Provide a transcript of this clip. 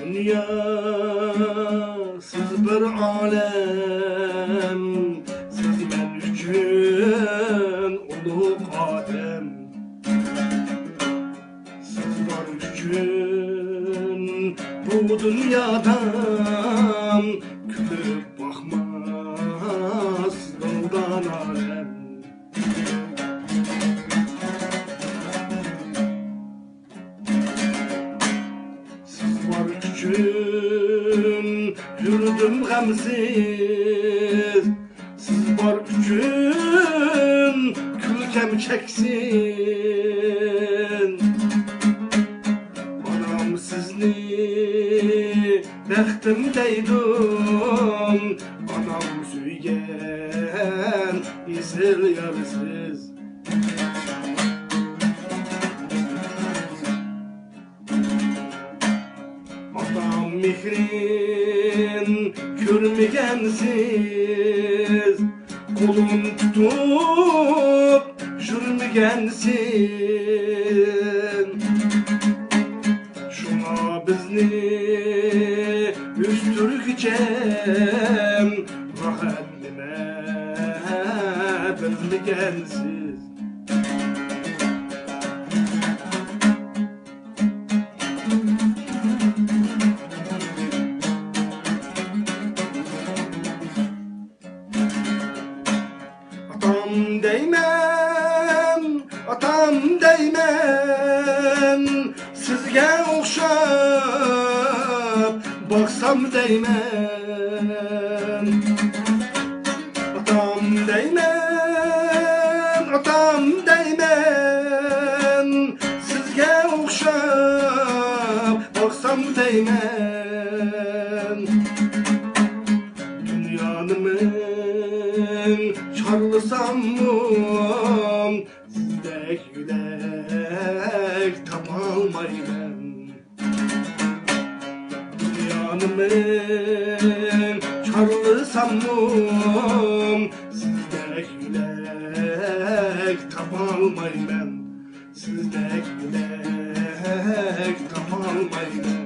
Dünya siz bir alem, siz men üçün ulug' odam. Siz var üçün bu dunyodan kulib boqmas dildan alem. Siz var üçün yürüdüm gamsiz, siz var üçün külkem çeksin. Anam sizni bəxtim deydim, anam suygen isil yarısız. Atam mihrin görmegensiz, kolum tutup jürmegensin. Şuna bizni üstürgücem, rahat nime bilmegensiz. Atam deymen, sizge okşap baksam deymen. Atam deymen, sizge okşap baksam deymen. Dünyanımın çarlısam mı, sizdek yürek tapalmayman. Dünyanımın çarlısam mı, sizdek yürek tapalmayman. Sizdek yürek tapalmayman.